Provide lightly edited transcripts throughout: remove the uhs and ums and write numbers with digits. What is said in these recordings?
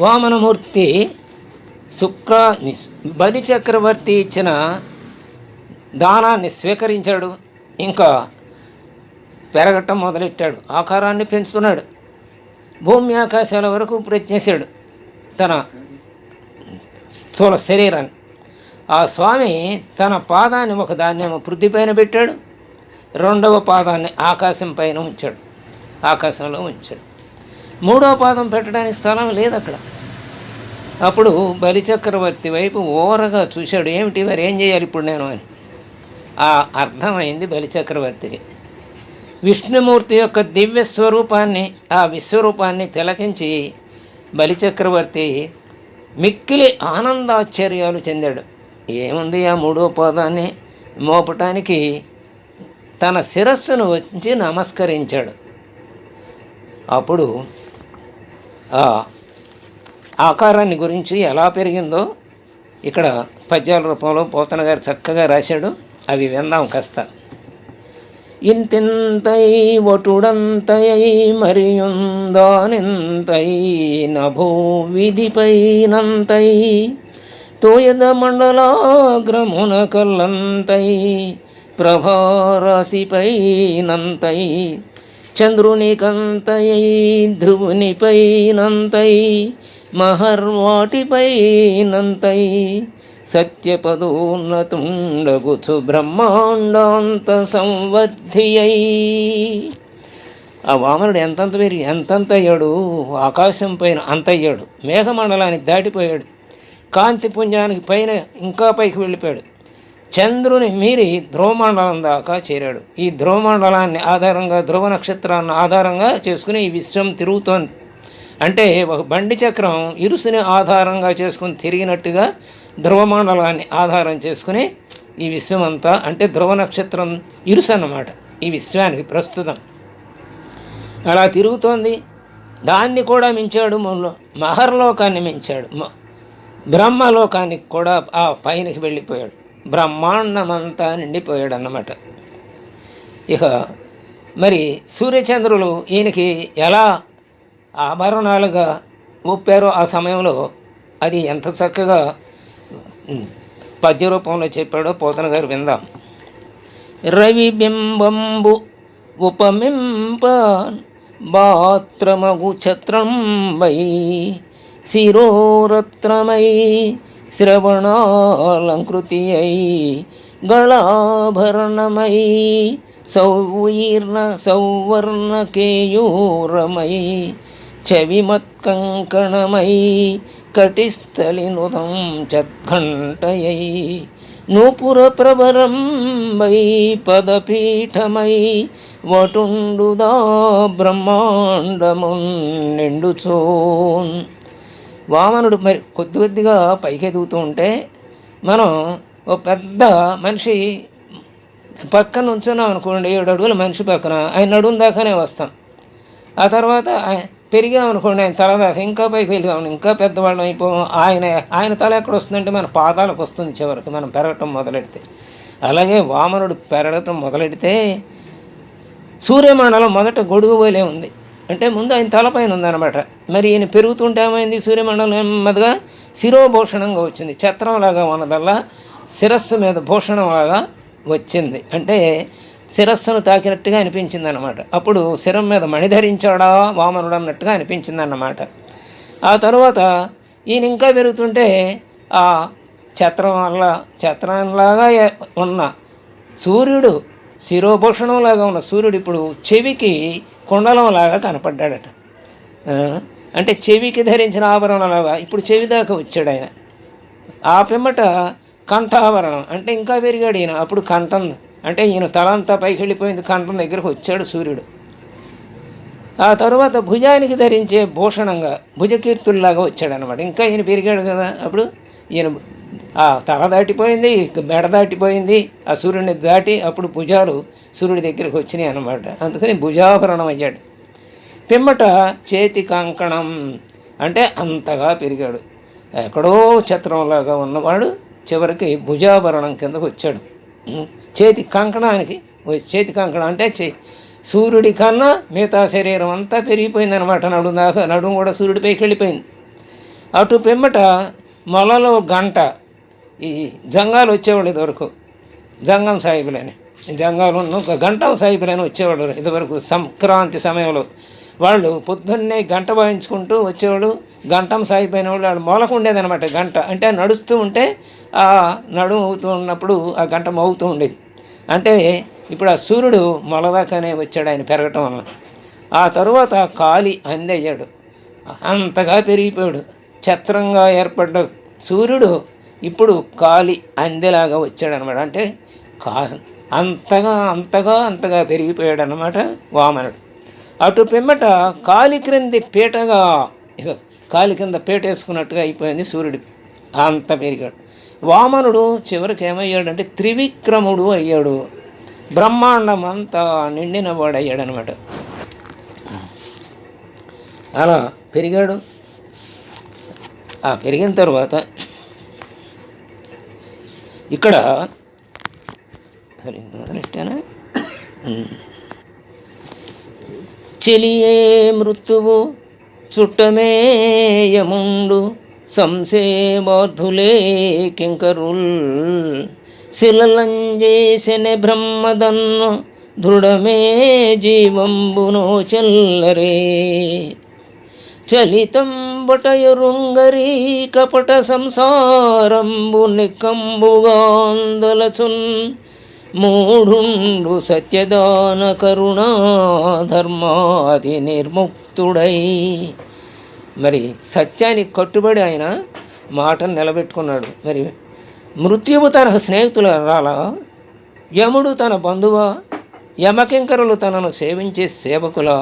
వామనమూర్తి బలి చక్రవర్తి ఇచ్చిన దానాన్ని స్వీకరించాడు. ఇంకా పెరగటం మొదలెట్టాడు, ఆకారాన్ని పెంచుతున్నాడు, భూమి ఆకాశాల వరకు ప్రయత్నించాడు తన స్థూల శరీరాన్ని. ఆ స్వామి తన పాదాన్ని ఒక దాన్నేమో పృథ్వీ పైన పెట్టాడు, రెండవ పాదాన్ని ఆకాశం పైన ఉంచాడు, ఆకాశంలో ఉంచాడు. మూడవ పాదం పెట్టడానికి స్థలం లేదు అక్కడ. అప్పుడు బలిచక్రవర్తి వైపు ఓరగా చూశాడు, ఏమిటి మరి ఏం చేయాలి ఇప్పుడు నేను అని. ఆ అర్థమైంది బలిచక్రవర్తికి. విష్ణుమూర్తి యొక్క దివ్య స్వరూపాన్ని, ఆ విశ్వరూపాన్ని తిలకించి బలిచక్రవర్తి మిక్కిలి ఆనందాశ్చర్యాలు చెందాడు. ఏముంది, ఆ మూడో పాదాన్ని మోపటానికి తన శిరస్సును వచ్చి నమస్కరించాడు. అప్పుడు ఆ ఆకారాన్ని గురించి ఎలా పెరిగిందో ఇక్కడ పద్యాల రూపంలో పోతన గారు చక్కగా రాశాడు. అవి విందాం కాస్త. ఇంతింతై వటుడంతై మరియుందానింతై నభో విధిపైనంతై తోయద మండలాగ్రమున కల్లంతై ప్రభారాశిపైనంతై చంద్రునికంతై ధ్రువునిపైనంతై మహర్వాటిపైనంతై సత్యపదోన్నతుండగుచు బ్రహ్మాండాంత సంవర్ధియై. ఆ వామనుడు ఎంతంత అయ్యాడు, ఆకాశం పైన అంత అయ్యాడు, మేఘమండలానికి దాటిపోయాడు, కాంతి పుంజానికి పైన ఇంకా పైకి వెళ్ళిపోయాడు, చంద్రుని మీరి ధ్రువమండలం దాకా చేరాడు. ఈ ధ్రువమండలాన్ని ఆధారంగా, ధ్రువ నక్షత్రాన్ని ఆధారంగా చేసుకుని ఈ విశ్వం తిరుగుతోంది. అంటే ఒక బండి చక్రం ఇరుసుని ఆధారంగా చేసుకుని తిరిగినట్టుగా ధ్రువమండలాన్ని ఆధారం చేసుకుని ఈ విశ్వం అంతా, అంటే ధ్రువ నక్షత్రం ఇరుసు అన్నమాట ఈ విశ్వానికి ప్రస్తుతం. అలా తిరుగుతోంది. దాన్ని కూడా మించాడు, మహర్లోకాన్ని మించాడు, బ్రహ్మలోకానికి కూడా ఆ పైనకి వెళ్ళిపోయాడు, బ్రహ్మాండమంతా నిండిపోయాడు అన్నమాట. ఇక మరి సూర్యచంద్రులు ఈయనకి ఎలా ఆభరణాలుగా ఊపారో ఆ సమయంలో అది ఎంత చక్కగా పద్య రూపంలో చెప్పాడో పోతన గారు విందాం. రవి బింబంబు ఉపమింప బాత్రమగు ఛత్రంబై శిరోరత్నమై శ్రవణాలంకృతి అయి గళాభరణమై సౌవర్ణ కేయూరమై చవిమత్కంకణమై కటిస్థలినుదం చద్ఘంటయై నూపుర ప్రవరంబై పదపీఠమై వటుండుదా బ్రహ్మాండమున్ నిండుచోన్. వామనుడు మరి కొద్దిగా పైకి ఎదుగుతూ ఉంటే మనం ఓ పెద్ద మనిషి పక్కన ఉంచున్నాం అనుకోండి, 7 అడుగుల మనిషి పక్కన ఆయన నడుము దాకానే వస్తాం. ఆ తర్వాత పెరిగామనుకోండి, ఆయన తల దాకా ఇంకా పైకి వెళ్ళాము, ఇంకా పెద్దవాళ్ళం అయిపోయాం. ఆయన తల ఎక్కడ వస్తుందంటే మన పాదాలకు వస్తుంది చివరికి మనం పెరగటం మొదలెడితే. అలాగే వామనుడు పెరగటం మొదలెడితే సూర్యమండలం మొదట గొడుగు పోలే ఉంది, అంటే ముందు ఆయన తలపైన ఉందన్నమాట. మరి ఈయన పెరుగుతుంటే ఏమైంది, సూర్యమండలం నెమ్మదిగా శిరోభూషణంగా వచ్చింది, ఛత్రంలాగా ఉన్నదల్లా శిరస్సు మీద భూషణంలాగా వచ్చింది, అంటే శిరస్సును తాకినట్టుగా అనిపించింది అన్నమాట. అప్పుడు శిరం మీద మణి ధరించాడా వామనుడు అన్నట్టుగా అనిపించింది అన్నమాట. ఆ తర్వాత ఈయన ఇంకా పెరుగుతుంటే ఆ ఛత్రంలాగా ఉన్న సూర్యుడు, శిరోభూషణంలాగా ఉన్న సూర్యుడు ఇప్పుడు చెవికి కుండలంలాగా కనపడ్డాడట. అంటే చెవికి ధరించిన ఆభరణంలాగా ఇప్పుడు చెవి దాకా వచ్చాడు ఆయన. ఆ పిమ్మట కంఠాభరణం, అంటే ఇంకా పెరిగాడు ఈయన. అప్పుడు కంఠం, అంటే ఈయన తలంతా పైకి వెళ్ళిపోయింది, కంఠం దగ్గరకు వచ్చాడు సూర్యుడు. ఆ తర్వాత భుజానికి ధరించే భూషణంగా భుజకీర్తుల్లాగా వచ్చాడనమాట. ఇంకా ఈయన పెరిగాడు కదా. అప్పుడు ఈయన ఆ తల దాటిపోయింది, మెడ దాటిపోయింది, ఆ సూర్యుడిని దాటి అప్పుడు భుజాలు సూర్యుడి దగ్గరికి వచ్చినాయి అన్నమాట. అందుకని భుజాభరణం అయ్యాడు. పిమ్మట చేతి కంకణం, అంటే అంతగా పెరిగాడు. ఎక్కడో ఛత్రంలాగా ఉన్నవాడు చివరికి భుజాభరణం కిందకు వచ్చాడు. చేతి కంకణం అంటే సూర్యుడి కన్నా మిగతా శరీరం అంతా పెరిగిపోయింది అనమాట. నడుము కూడా సూర్యుడి పైకి వెళ్ళిపోయింది. అటు పిమ్మట మొలలో గంట, ఈ జంగాలు వచ్చేవాళ్ళు ఇదివరకు, జంగం సాహిబులని, జంగాలు గంటం సాహిబులని వచ్చేవాడు ఇదివరకు సంక్రాంతి సమయంలో. వాళ్ళు పొద్దున్నే గంట వాయించుకుంటూ వచ్చేవాడు. గంటం సాగిపోయిన వాళ్ళు మొలకు ఉండేదనమాట గంట. అంటే నడుస్తూ ఉంటే ఆ నడుము అవుతూ ఉన్నప్పుడు ఆ గంట మోగుతూ ఉండేది. అంటే ఇప్పుడు ఆ సూర్యుడు మొలదాకానే వచ్చాడు ఆయన పెరగటం వల్ల. ఆ తరువాత కాలి అందయ్యాడు, అంతగా పెరిగిపోయాడు. ఛత్రంగా ఏర్పడ్డ సూర్యుడు ఇప్పుడు కాలి అందెలాగా వచ్చాడనమాట. అంటే అంతగా అంతగా అంతగా పెరిగిపోయాడు అన్నమాట వామనుడు. అటు పిమ్మట కాలి క్రింది పీటగా, కాలి కింద పీట వేసుకున్నట్టుగా అయిపోయింది సూర్యుడి, అంత పెరిగాడు. వామనుడు చివరికి ఏమయ్యాడంటే త్రివిక్రముడు అయ్యాడు, బ్రహ్మాండం అంతా నిండిన వాడు అయ్యాడనమాట. అలా పెరిగాడు. ఆ పెరిగిన తర్వాత ఇక్కడ చెలియే మృత్యువు చుట్టమే యముండు సంశయబాధులే కింకరుల్ శిలలంజేసెనె బ్రహ్మదన్ను దృఢమే జీవంబునో చెల్లరే చలితం బటయురుంగరీ కపట సంసారంబు నికంబుగాందలచున్ మూఢుండు సత్యదాన కరుణా ధర్మాది నిర్ముక్తుడై. మరి సత్యానికి కట్టుబడి ఆయన మాటను నిలబెట్టుకున్నాడు. మరి మృత్యువు తన స్నేహితుల రాలా, యముడు తన బంధువా, యమకింకరులు తనను సేవించే సేవకులా,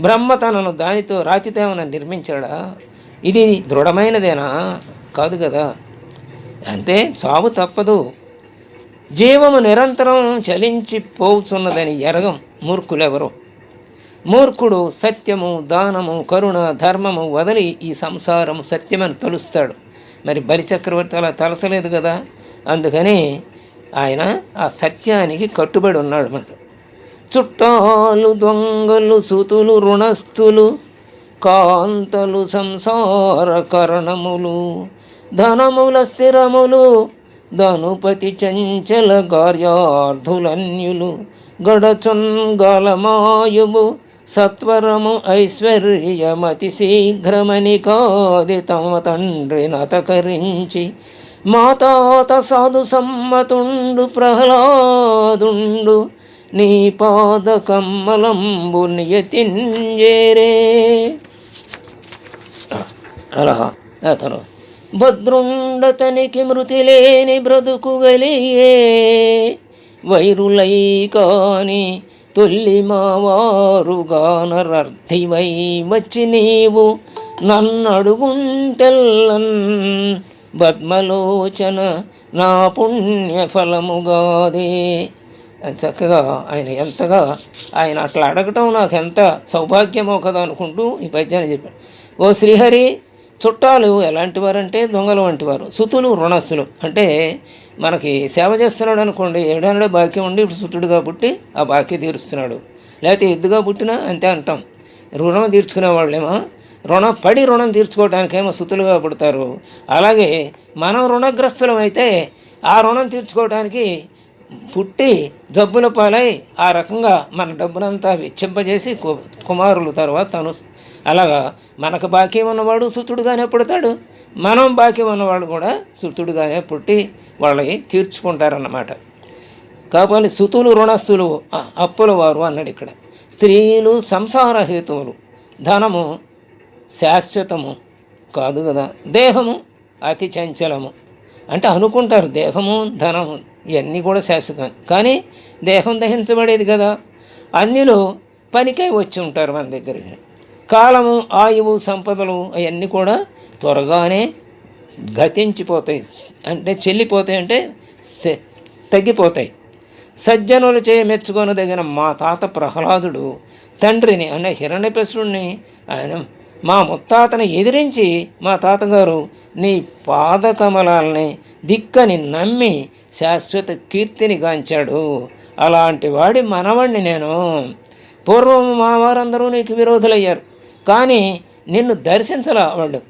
బ్రహ్మ తనను దానితో రాతితో ఏమైనా నిర్మించాడా? ఇది దృఢమైనదేనా? కాదు కదా. అంతే, చావు తప్పదు. జీవము నిరంతరం చలించిపోతున్నదని ఎరగం మూర్ఖులెవరు. మూర్ఖుడు సత్యము, దానము, కరుణ, ధర్మము వదిలి ఈ సంసారం సత్యమని తలుస్తాడు. మరి బలిచక్రవర్తి అలా తలసలేదు కదా. అందుకని ఆయన ఆ సత్యానికి కట్టుబడి ఉన్నాడు అన్నమాట. చుట్టాలు దొంగలు సుతులు రుణస్థులు కాంతలు సంసార కరణములు ధనముల స్థిరములు ధనుపతి చంచల కార్యార్థులన్యులు గడచున్ గలమాయువు సత్వరము ఐశ్వర్యమతి శీఘ్రమని కాది తమ తండ్రి నతకరించి మాతాత సాధు సమ్మతుండు ప్రహ్లాదుండు నీ పాద కమ్మలంబు నియతింజేరే. అలా అతను భద్రుండతనికి మృతి లేని బ్రతుకుగలిగే వైరులై కాని తొల్లి మావారుగానరర్థివై వచ్చి నీవు నన్నడుగుంటెల్లన్ పద్మలోచన నా పుణ్యఫలముగాదే. చక్కగా ఆయన ఎంతగా ఆయన అట్లా అడగటం నాకు ఎంత సౌభాగ్యమో కదా అనుకుంటూ ఈ పద్యాన్ని చెప్పాడు. ఓ శ్రీహరి, చుట్టాలు ఎలాంటి వారంటే దొంగలు వంటి వారు, సుతులు రుణస్థులు. అంటే మనకి సేవ చేస్తున్నాడు అనుకోండి, ఏడాడో బాకీ ఉండి ఇప్పుడు సుతుడుగా పుట్టి ఆ బాకీ తీరుస్తున్నాడు, లేకపోతే ఎద్దుగా పుట్టినా అంతే అంటాం. రుణం తీర్చుకునే వాళ్ళేమో రుణం తీర్చుకోవడానికేమో సుతులుగా పుడతారు. అలాగే మనం రుణగ్రస్తులం అయితే ఆ రుణం తీర్చుకోవడానికి పుట్టి జబ్బుల పాలై ఆ రకంగా మన డబ్బునంతా వెచ్చింపజేసి కుమారులు తర్వాత తను. అలాగా మనకు బాకీ ఉన్నవాడు సుతుడుగానే పుడతాడు, మనం బాకీ ఉన్నవాడు కూడా సుతుడుగానే పుట్టి వాళ్ళకి తీర్చుకుంటారన్నమాట. కాబట్టి సుతులు రుణస్థులు అప్పుల వారు అన్నాడు ఇక్కడ. స్త్రీలు సంసార హేతువులు, ధనము శాశ్వతము కాదు కదా, దేహము అతి చంచలము. అంటే అనుకుంటారు దేహము ధనము ఇవన్నీ కూడా శాశ్వతం, కానీ దేహం దహించబడేది కదా. అన్యులు పనికై వచ్చి ఉంటారు మన దగ్గరికి. కాలము, ఆయువు, సంపదలు అవన్నీ కూడా త్వరగానే గతించిపోతాయి, అంటే చెల్లిపోతాయి, అంటే తగ్గిపోతాయి. సజ్జనులు చే మెచ్చుకొనదగిన మా తాత ప్రహ్లాదుడు తండ్రిని అనే హిరణ్యకశిపుడిని ఆయన మా ముత్తాతను ఎదిరించి మా తాతగారు నీ పాదకమలాల్ని దిక్కని నమ్మి శాశ్వత కీర్తిని గాంచాడు. అలాంటి వాడి మనవాడిని నేను. పూర్వం మా వారందరూ నీకు విరోధులయ్యారు, కానీ నిన్ను దర్శించలా వాళ్ళు.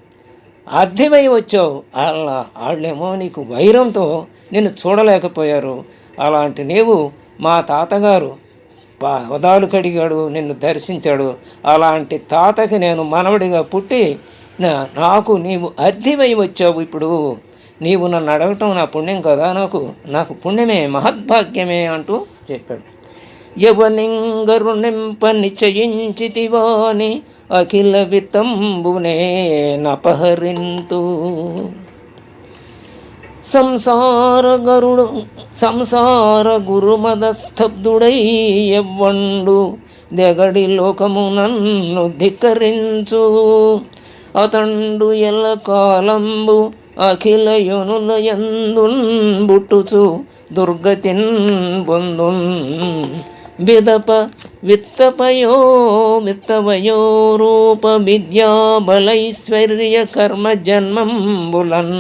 అర్థమై వచ్చావు. అలా వాళ్ళేమో నీకు వైరంతో నిన్ను చూడలేకపోయారు. అలాంటి నీవు మా తాతగారు పాదాలు కడిగాడు, నిన్ను దర్శించాడు. అలాంటి తాతకి నేను మనవడిగా పుట్టి నాకు నీవు అర్థమై వచ్చావు. ఇప్పుడు నీవు నన్ను అడగటం నా పుణ్యం కదా, నాకు పుణ్యమే, మహద్భాగ్యమే అంటూ చెప్పాడు. యవనింగరు నింప నిశ్చయించితివాని అఖిల వితంబునే నపహరింతు. సంసార గురుమదస్తబ్దుడై ఎవ్వండు దెగడి లోకము నన్ను ధిక్కరించు. అతండు ఎల్ల కాలంబు అఖిల యోనుల యందున్ బుట్టుచు దుర్గతిన్ పొందున్. విదప విత్తవయో రూప విద్యా బలైశ్వర్య కర్మ జన్మంబులన్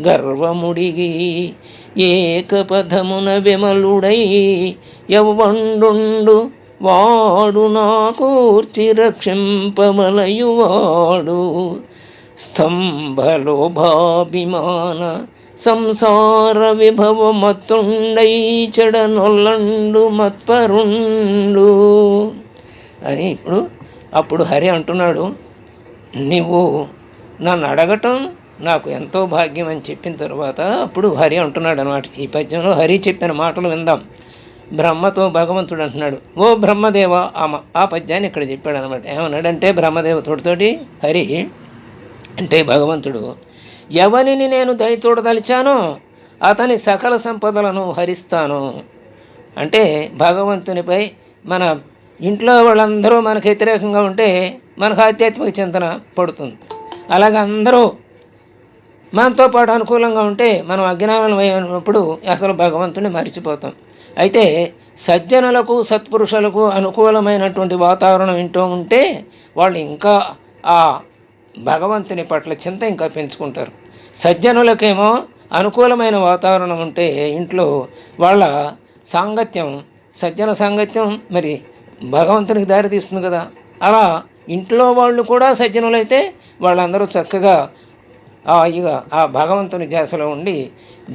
గర్వముడిగి ఏకపథమున విమలుడై యవ్వండు వాడు నాకూర్చి రక్షింపమలయువాడు. స్తంభలోభాభిమాన సంసార విభవ మత్తుండై చెడనొల్లండు మత్పరుండు అని అప్పుడు హరి అంటున్నాడు, నీవు నన్ను అడగటం నాకు ఎంతో భాగ్యం అని చెప్పిన తర్వాత అప్పుడు హరి అంటున్నాడు అనమాట. ఈ పద్యంలో హరి చెప్పిన మాటలు విందాం. బ్రహ్మతో భగవంతుడు అంటున్నాడు, ఓ బ్రహ్మదేవ. ఆ పద్యాన్ని ఇక్కడ చెప్పాడు అనమాట. ఏమన్నాడంటే బ్రహ్మదేవతోడితోటి హరి అంటే భగవంతుడు, ఎవరిని నేను దయ చూడదలిచానో అతని సకల సంపదలను హరిస్తాను. అంటే భగవంతునిపై మన ఇంట్లో వాళ్ళందరూ మనకు వ్యతిరేకంగా ఉంటే మనకు ఆధ్యాత్మిక చింతన పడుతుంది. అలాగే అందరూ మనతో పాటు అనుకూలంగా ఉంటే మనం అజ్ఞానం అయినప్పుడు అసలు భగవంతుని మర్చిపోతాం. అయితే సజ్జనులకు సత్పురుషులకు అనుకూలమైనటువంటి వాతావరణం వింటూ ఉంటే వాళ్ళు ఇంకా ఆ భగవంతుని పట్ల చింత ఇంకా పెంచుకుంటారు. సజ్జనులకేమో అనుకూలమైన వాతావరణం ఉంటే ఇంట్లో వాళ్ళ సాంగత్యం, సజ్జన సాంగత్యం మరి భగవంతునికి దారి తీస్తుంది కదా. అలా ఇంట్లో వాళ్ళు కూడా సజ్జనులైతే వాళ్ళందరూ చక్కగా ఆ భగవంతుని ధ్యాసలో ఉండి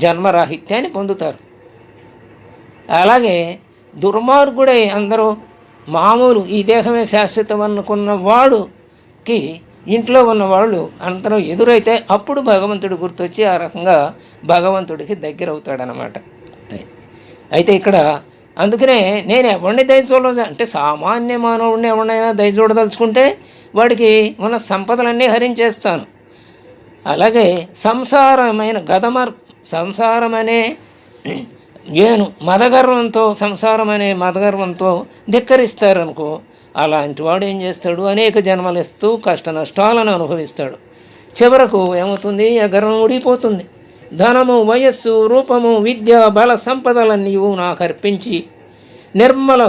జన్మరాహిత్యాన్ని పొందుతారు. అలాగే దుర్మార్గుడై అందరూ మామూలు ఈ దేహమే శాశ్వతం అనుకున్న వాడుకి ఇంట్లో ఉన్నవాళ్ళు అందరం ఎదురైతే అప్పుడు భగవంతుడు గుర్తొచ్చి ఆ రకంగా భగవంతుడికి దగ్గర అవుతాడనమాట. అయితే ఇక్కడ అందుకనే నేను ఎవరిని దయ చూడదు అంటే సామాన్య మానవుడిని ఎవరినైనా దయ చూడదలుచుకుంటే వాడికి ఉన్న సంపదలన్నీ హరించేస్తాను. అలాగే సంసారం అనే సంసారం అనే మదగర్వంతో ధిక్కరిస్తారనుకో, అలాంటి వాడు ఏం చేస్తాడు, అనేక జన్మలు ఇస్తూ కష్ట నష్టాలను అనుభవిస్తాడు. చివరకు ఏమవుతుంది, ఆ గర్వం ఊడిపోతుంది. ధనము, వయస్సు, రూపము, విద్య, బల సంపదలన్నీ నాకు అర్పించి నిర్మల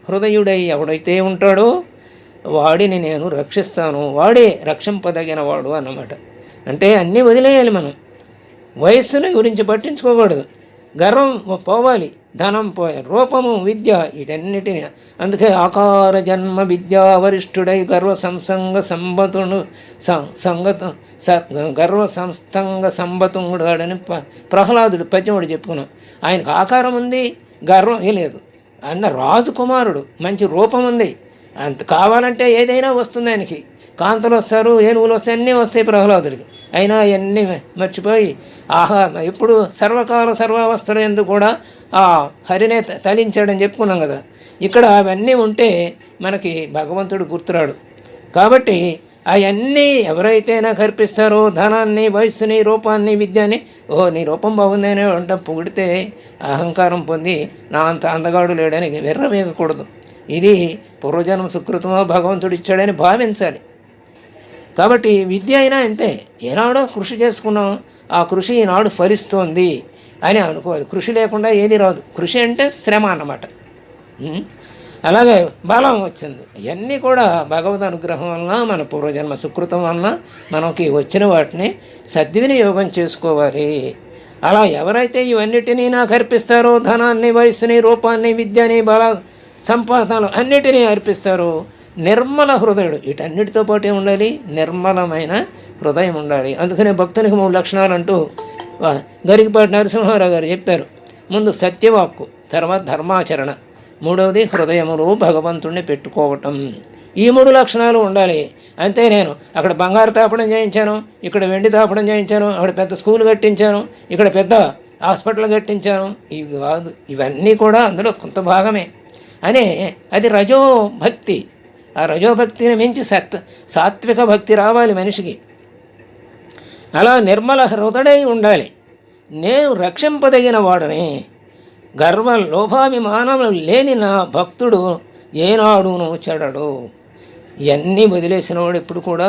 హృదయుడై ఎవడైతే ఉంటాడో వాడిని నేను రక్షిస్తాను. వాడే రక్షింపదగిన వాడు అన్నమాట. అంటే అన్నీ వదిలేయాలి మనం. వయస్సుని గురించి పట్టించుకోకూడదు. గర్వం పోవాలి, ధనం పోయాలి, రూపము, విద్య వీటన్నిటిని. అందుకే ఆకార జన్మ విద్యా వరిష్ఠుడై గర్వ సంసంగ సంబతుడు గర్వ సంస్థంగ సంబతుంగుడాడని ప్రహ్లాదుడు పద్యముడు చెప్పుకున్నాం. ఆయనకు ఆకారం ఉంది, గర్వం లేదు. అన్న రాజకుమారుడు, మంచి రూపం ఉంది, అంత కావాలంటే ఏదైనా వస్తుంది ఆయనకి. కాంతలు వస్తారు, ఏనుగులు వస్తాయి, అన్నీ వస్తాయి ప్రహ్లాదుడికి. అయినా అవన్నీ మర్చిపోయి ఇప్పుడు సర్వకాల సర్వావస్థలు ఎందుకు కూడా ఆ హరినే తలించాడని చెప్పుకున్నాం కదా. ఇక్కడ అవన్నీ ఉంటే మనకి భగవంతుడు గుర్తురాడు. కాబట్టి అవన్నీ ఎవరైతే నాకు అర్పిస్తారో ధనాన్ని, వయస్సుని, రూపాన్ని, విద్యని, నీ రూపం బాగుందని అంట పొగిడితే అహంకారం పొంది నా అంత అందగాడు లేడని వెర్రవేగకూడదు. ఇది పూర్వజన్మ సుకృతమో భగవంతుడు ఇచ్చాడని భావించాలి. కాబట్టి విద్య అయినా అంతే, ఏనాడో కృషి చేసుకున్నాం, ఆ కృషి ఈనాడు ఫలిస్తోంది అని అనుకోవాలి. కృషి లేకుండా ఏది రాదు. కృషి అంటే శ్రమ అన్నమాట. అలాగే బలం వచ్చింది. ఇవన్నీ కూడా భగవద్ అనుగ్రహం వలన, మన పూర్వజన్మ సుకృతం వలన మనకి వచ్చిన వాటిని సద్వినియోగం చేసుకోవాలి. అలా ఎవరైతే ఇవన్నిటినీ నాకు అర్పిస్తారో, ధనాన్ని, వయస్సుని, రూపాన్ని, విద్యని, బల సంపాదనలు అన్నిటినీ అర్పిస్తారో నిర్మల హృదయుడు. వీటన్నిటితో పాటు ఉండాలి, నిర్మలమైన హృదయం ఉండాలి. అందుకనే భక్తునికి 3 లక్షణాలు అంటూ గరికపాటి నరసింహారావు గారు చెప్పారు. ముందు సత్యవాక్కు, తర్వాత ధర్మాచరణ, మూడవది హృదయములో భగవంతుణ్ణి పెట్టుకోవటం. ఈ 3 లక్షణాలు ఉండాలి. అంతే నేను అక్కడ బంగారు తాపడం చేయించాను, ఇక్కడ వెండి తాపడం చేయించాను, అక్కడ పెద్ద స్కూల్ కట్టించాను, ఇక్కడ పెద్ద హాస్పిటల్ కట్టించాను, ఇవి కాదు. ఇవన్నీ కూడా అందులో కొంత భాగమే అనే అది రజోభక్తి. ఆ రజోభక్తిని మించి సాత్విక భక్తి రావాలి మనిషికి. అలా నిర్మల హృదయుడై ఉండాలి. నేను రక్షింపదగిన వాడని, గర్వ లోభాభిమానములు లేని నా భక్తుడు ఏనాడును చెడడు. ఇవన్నీ వదిలేసిన వాడు ఎప్పుడు కూడా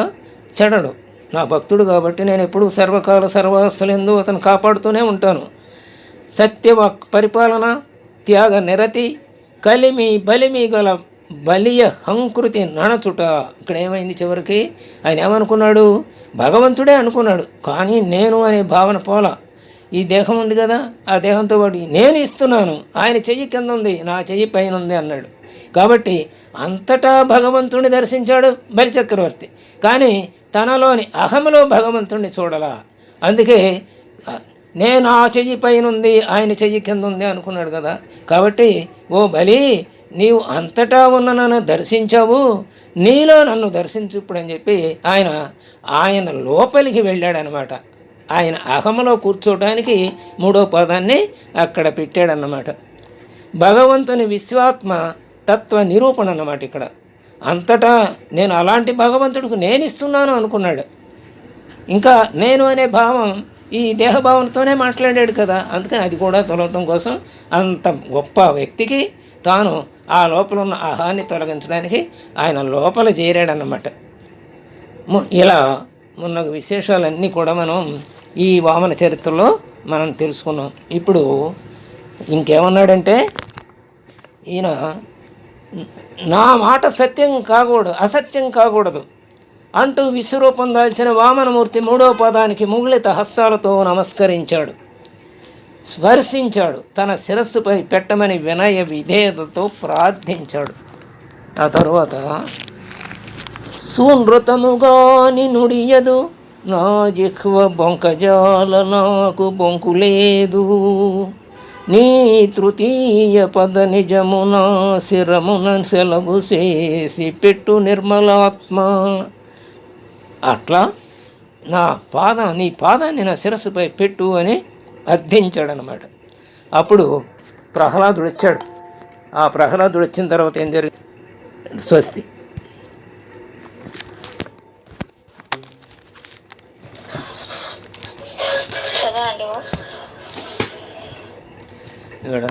చెడడు. నా భక్తుడు కాబట్టి నేను ఎప్పుడు సర్వకాల సర్వావస్థలందు అతను కాపాడుతూనే ఉంటాను. సత్యవాక్ పరిపాలన, త్యాగ నిరతి, కలిమి బలిమి గల బలియ హంకృతి నడచుట. ఇక్కడ ఏమైంది చివరికి? ఆయన ఏమనుకున్నాడు? భగవంతుడే అనుకున్నాడు, కానీ నేను అనే భావన పోలా. ఈ దేహం ఉంది కదా, ఆ దేహంతో పాటు నేను ఇస్తున్నాను, ఆయన చెయ్యి కింద ఉంది, నా చెయ్యి పైన ఉంది అన్నాడు. కాబట్టి అంతటా భగవంతుడిని దర్శించాడు బలిచక్రవర్తి, కానీ తనలోని అహంలో భగవంతుడిని చూడలా. అందుకే నేను ఆ చెయ్యి పైన ఉంది, ఆయన చెయ్యి కింద ఉంది అనుకున్నాడు కదా. కాబట్టి ఓ బలి, నీవు అంతటా ఉన్న నన్ను దర్శించావు, నీలో నన్ను దర్శించు ఇప్పుడు అని చెప్పి ఆయన లోపలికి వెళ్ళాడనమాట. ఆయన అహంలో కూర్చోవడానికి 3వ పదాన్ని అక్కడ పెట్టాడన్నమాట. భగవంతుని విశ్వాత్మ తత్వ నిరూపణ అన్నమాట. ఇక్కడ అంతటా నేను అలాంటి భగవంతుడికి నేను ఇస్తున్నాను అనుకున్నాడు. ఇంకా నేను అనే భావం ఈ దేహభావంతోనే మాట్లాడాడు కదా. అందుకని అది కూడా తొలగటం కోసం అంత గొప్ప వ్యక్తికి తాను ఆ లోపల ఉన్న ఆహాన్ని తొలగించడానికి ఆయన లోపల చేరాడన్నమాట. ఇలా ఉన్న విశేషాలన్నీ కూడా మనం ఈ వామన చరిత్రలో మనం తెలుసుకున్నాం. ఇప్పుడు ఇంకేమన్నాడంటే ఈయన, నా మాట సత్యం కాకూడదు, అసత్యం కాకూడదు అంటూ విశ్వరూపం దాల్చిన వామనమూర్తి 3వ పదానికి ముగుళిత హస్తాలతో నమస్కరించాడు, స్పర్శించాడు, తన శిరస్సుపై పెట్టమని వినయ విధేయతతో ప్రార్థించాడు. ఆ తరువాత సూనృతముగాని నుడియదు నా జిహ్వ బొంకజాల నాకు బొంకు లేదు, నీ తృతీయ పద నిజమున శిరమున సెలవు చేసి పెట్టు నిర్మలాత్మ. అట్లా నీ పాదాన్ని నా శిరస్సుపై పెట్టు అని అర్థించాడనమాట. అప్పుడు ప్రహ్లాదుడు వచ్చాడు. ఆ ప్రహ్లాదుడు వచ్చిన తర్వాత ఏం జరిగింది? స్వస్తి. ఇక్కడ